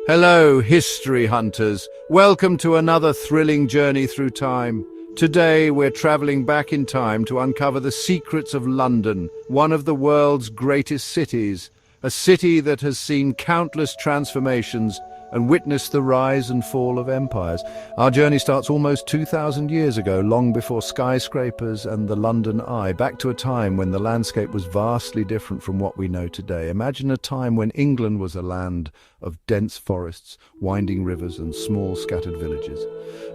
Hello, history hunters. Welcome to another thrilling journey through time. Today, we're traveling back in time to uncover the secrets of London, one of the world's greatest cities, a city that has seen countless transformations and witnessed the rise and fall of empires. Our journey starts almost 2,000 years ago, long before skyscrapers and the London Eye, back to a time when the landscape was vastly different from what we know today. Imagine a time when England was a land of dense forests, winding rivers and small scattered villages.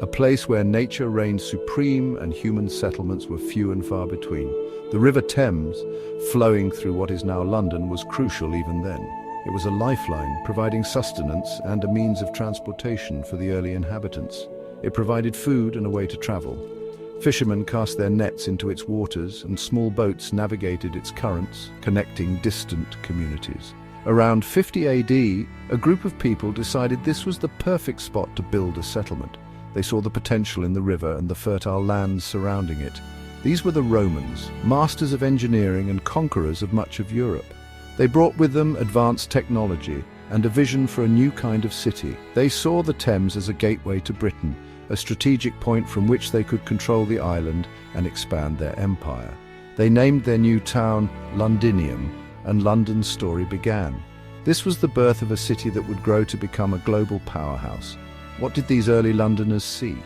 A place where nature reigned supreme and human settlements were few and far between. The River Thames, flowing through what is now London, was crucial even then. It was a lifeline, providing sustenance and a means of transportation for the early inhabitants. It provided food and a way to travel. Fishermen cast their nets into its waters, and small boats navigated its currents, connecting distant communities. Around 50 AD, a group of people decided this was the perfect spot to build a settlement. They saw the potential in the river and the fertile lands surrounding it. These were the Romans, masters of engineering and conquerors of much of Europe. They brought with them advanced technology and a vision for a new kind of city. They saw the Thames as a gateway to Britain, a strategic point from which they could control the island and expand their empire. They named their new town Londinium, and London's story began. This was the birth of a city that would grow to become a global powerhouse. What did these early Londoners see?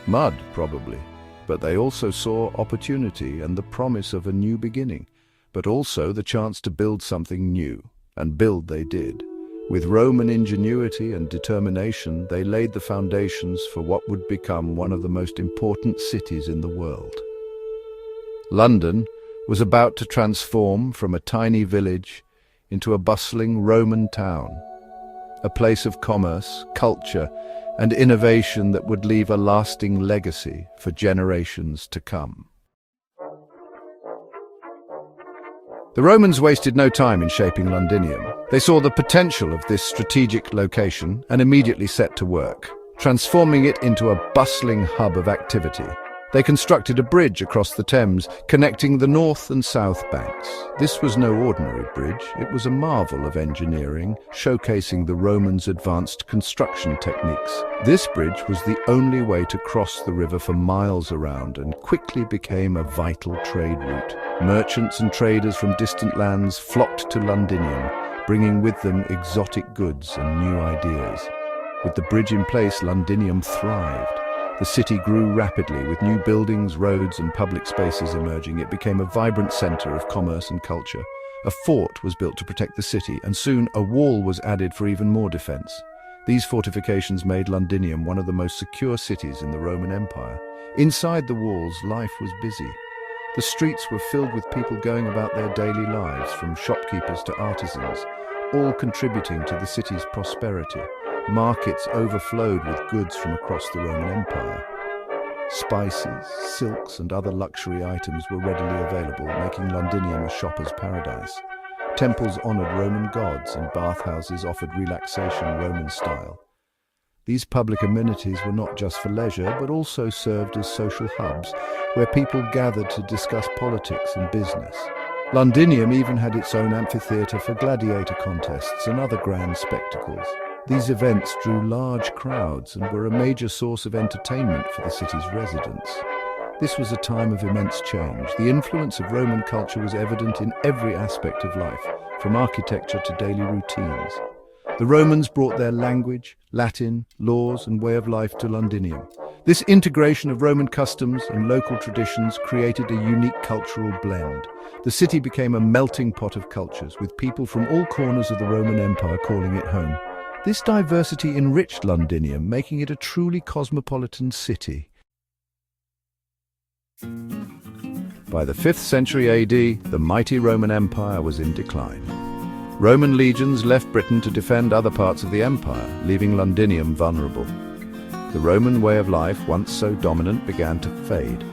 Mud, probably. But they also saw opportunity and the promise of a new beginning, but also the chance to build something new. And build they did. With Roman ingenuity and determination, they laid the foundations for what would become one of the most important cities in the world. London was about to transform from a tiny village into a bustling Roman town, a place of commerce, culture, and innovation that would leave a lasting legacy for generations to come. The Romans wasted no time in shaping Londinium. They saw the potential of this strategic location and immediately set to work, transforming it into a bustling hub of activity. They constructed a bridge across the Thames, connecting the north and south banks. This was no ordinary bridge. It was a marvel of engineering, showcasing the Romans' advanced construction techniques. This bridge was the only way to cross the river for miles around and quickly became a vital trade route. Merchants and traders from distant lands flocked to Londinium, bringing with them exotic goods and new ideas. With the bridge in place, Londinium thrived. The city grew rapidly, with new buildings, roads, and public spaces emerging. It became a vibrant center of commerce and culture. A fort was built to protect the city, and soon a wall was added for even more defense. These fortifications made Londinium one of the most secure cities in the Roman Empire. Inside the walls, life was busy. The streets were filled with people going about their daily lives, from shopkeepers to artisans, all contributing to the city's prosperity. Markets overflowed with goods from across the Roman Empire. Spices, silks, and other luxury items were readily available, making Londinium a shopper's paradise. Temples honored Roman gods and bathhouses offered relaxation Roman style. These public amenities were not just for leisure, but also served as social hubs where people gathered to discuss politics and business. Londinium even had its own amphitheatre for gladiator contests and other grand spectacles. These events drew large crowds and were a major source of entertainment for the city's residents. This was a time of immense change. The influence of Roman culture was evident in every aspect of life, from architecture to daily routines. The Romans brought their language, Latin, laws, and way of life to Londinium. This integration of Roman customs and local traditions created a unique cultural blend. The city became a melting pot of cultures, with people from all corners of the Roman Empire calling it home. This diversity enriched Londinium, making it a truly cosmopolitan city. By the 5th century AD, the mighty Roman Empire was in decline. Roman legions left Britain to defend other parts of the empire, leaving Londinium vulnerable. The Roman way of life, once so dominant, began to fade.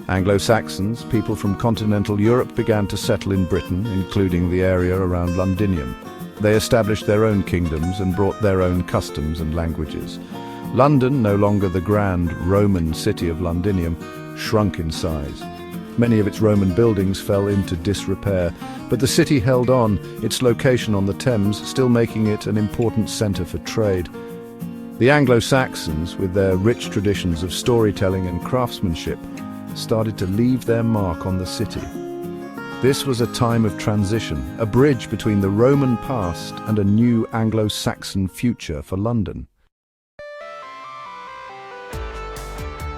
Anglo-Saxons, people from continental Europe, began to settle in Britain, including the area around Londinium. They established their own kingdoms and brought their own customs and languages. London, no longer the grand Roman city of Londinium, shrunk in size. Many of its Roman buildings fell into disrepair, but the city held on, its location on the Thames still making it an important centre for trade. The Anglo-Saxons, with their rich traditions of storytelling and craftsmanship, started to leave their mark on the city. This was a time of transition, a bridge between the Roman past and a new Anglo-Saxon future for London.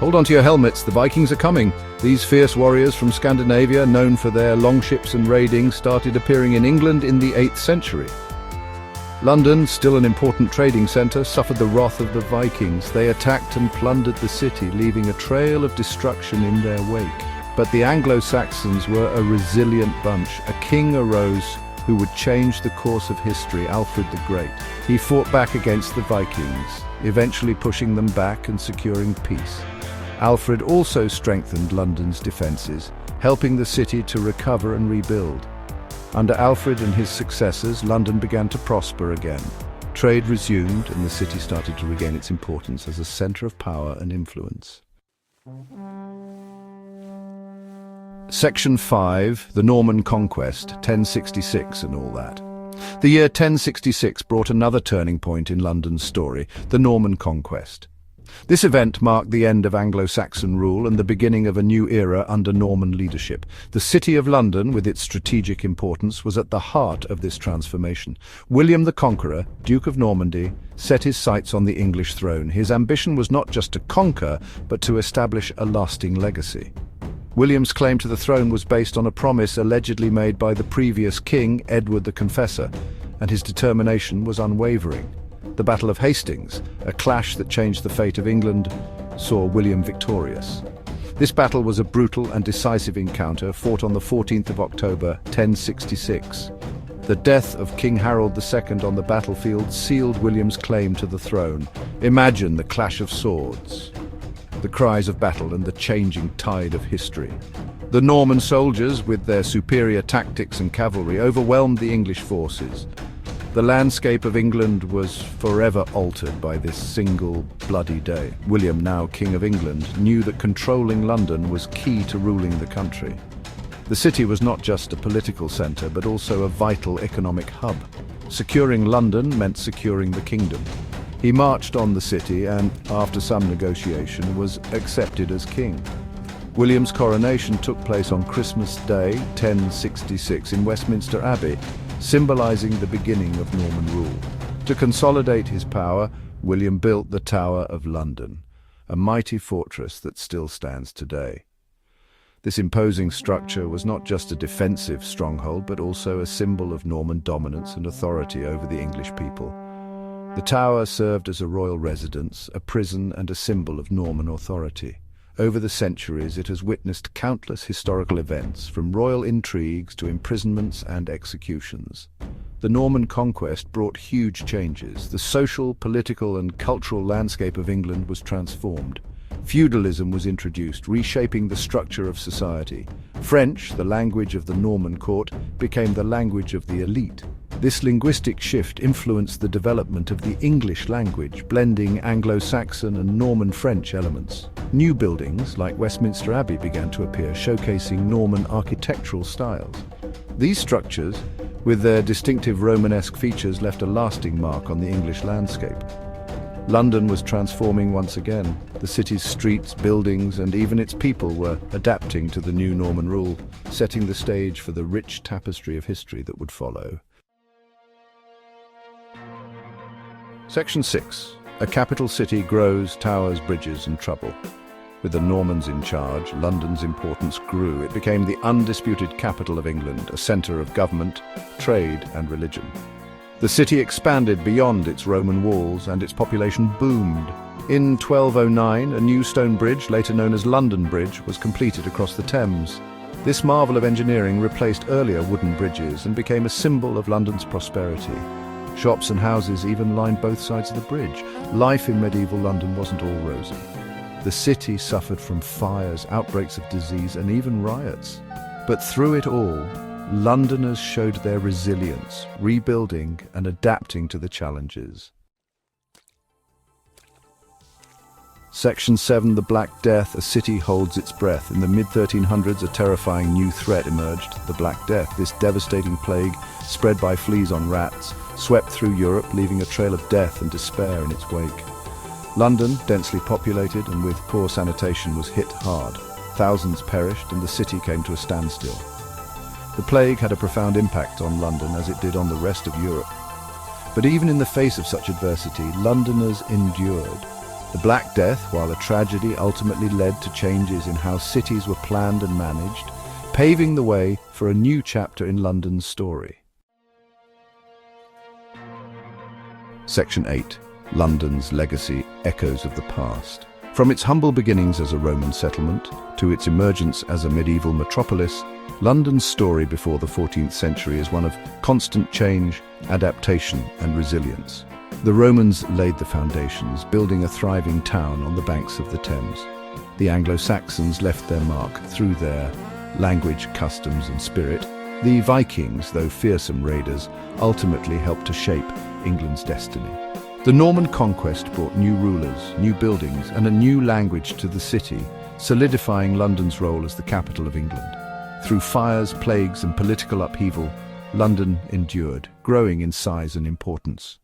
Hold on to your helmets, the Vikings are coming. These fierce warriors from Scandinavia, known for their longships and raiding, started appearing in England in the 8th century. London, still an important trading centre, suffered the wrath of the Vikings. They attacked and plundered the city, leaving a trail of destruction in their wake. But the Anglo-Saxons were a resilient bunch. A king arose who would change the course of history, Alfred the Great. He fought back against the Vikings, eventually pushing them back and securing peace. Alfred also strengthened London's defences, helping the city to recover and rebuild. Under Alfred and his successors, London began to prosper again. Trade resumed and the city started to regain its importance as a centre of power and influence. Section 5, the Norman Conquest, 1066 and all that. The year 1066 brought another turning point in London's story, the Norman Conquest. This event marked the end of Anglo-Saxon rule and the beginning of a new era under Norman leadership. The city of London, with its strategic importance, was at the heart of this transformation. William the Conqueror, Duke of Normandy, set his sights on the English throne. His ambition was not just to conquer, but to establish a lasting legacy. William's claim to the throne was based on a promise allegedly made by the previous king, Edward the Confessor, and his determination was unwavering. The Battle of Hastings, a clash that changed the fate of England, saw William victorious. This battle was a brutal and decisive encounter fought on the 14th of October, 1066. The death of King Harold II on the battlefield sealed William's claim to the throne. Imagine the clash of swords, the cries of battle and the changing tide of history. The Norman soldiers, with their superior tactics and cavalry, overwhelmed the English forces. The landscape of England was forever altered by this single bloody day. William, now King of England, knew that controlling London was key to ruling the country. The city was not just a political centre, but also a vital economic hub. Securing London meant securing the kingdom. He marched on the city and, after some negotiation, was accepted as king. William's coronation took place on Christmas Day, 1066, in Westminster Abbey, symbolising the beginning of Norman rule. To consolidate his power, William built the Tower of London, a mighty fortress that still stands today. This imposing structure was not just a defensive stronghold, but also a symbol of Norman dominance and authority over the English people. The tower served as a royal residence, a prison, and a symbol of Norman authority. Over the centuries, it has witnessed countless historical events, from royal intrigues to imprisonments and executions. The Norman conquest brought huge changes. The social, political, and cultural landscape of England was transformed. Feudalism was introduced, reshaping the structure of society. French, the language of the Norman court, became the language of the elite. This linguistic shift influenced the development of the English language, blending Anglo-Saxon and Norman French elements. New buildings, like Westminster Abbey, began to appear, showcasing Norman architectural styles. These structures, with their distinctive Romanesque features, left a lasting mark on the English landscape. London was transforming once again. The city's streets, buildings, and even its people were adapting to the new Norman rule, setting the stage for the rich tapestry of history that would follow. Section 6. A capital city grows, towers, bridges, and trouble. With the Normans in charge, London's importance grew. It became the undisputed capital of England, a centre of government, trade, and religion. The city expanded beyond its Roman walls, and its population boomed. In 1209, a new stone bridge, later known as London Bridge, was completed across the Thames. This marvel of engineering replaced earlier wooden bridges and became a symbol of London's prosperity. Shops and houses even lined both sides of the bridge. Life in medieval London wasn't all rosy. The city suffered from fires, outbreaks of disease, and even riots. But through it all, Londoners showed their resilience, rebuilding and adapting to the challenges. Section 7, the Black Death. A city holds its breath. In the mid-1300s, a terrifying new threat emerged, the Black Death. This devastating plague, spread by fleas on rats, swept through Europe, leaving a trail of death and despair in its wake. London, densely populated and with poor sanitation, was hit hard. Thousands perished and the city came to a standstill. The plague had a profound impact on London, as it did on the rest of Europe. But even in the face of such adversity, Londoners endured. The Black Death, while a tragedy, ultimately led to changes in how cities were planned and managed, paving the way for a new chapter in London's story. Section 8. London's legacy, echoes of the past. From its humble beginnings as a Roman settlement to its emergence as a medieval metropolis, London's story before the 14th century is one of constant change, adaptation, and resilience. The Romans laid the foundations, building a thriving town on the banks of the Thames. The Anglo-Saxons left their mark through their language, customs, and spirit. The Vikings, though fearsome raiders, ultimately helped to shape England's destiny. The Norman conquest brought new rulers, new buildings, and a new language to the city, solidifying London's role as the capital of England. Through fires, plagues, and political upheaval, London endured, growing in size and importance.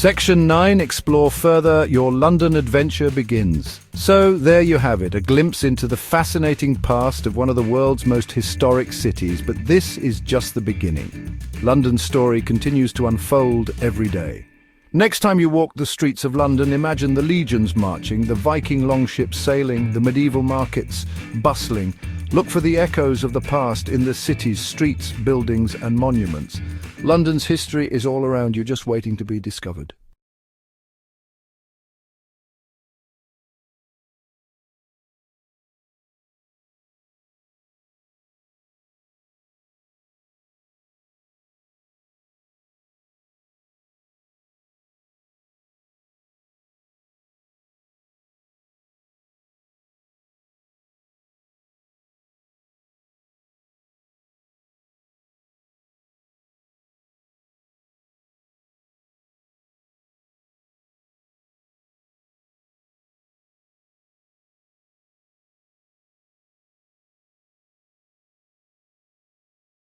Section 9. Explore further. Your London adventure begins. So, there you have it, a glimpse into the fascinating past of one of the world's most historic cities, but this is just the beginning. London's story continues to unfold every day. Next time you walk the streets of London, imagine the legions marching, the Viking longships sailing, the medieval markets bustling. Look for the echoes of the past in the city's streets, buildings, and monuments. London's history is all around you, just waiting to be discovered.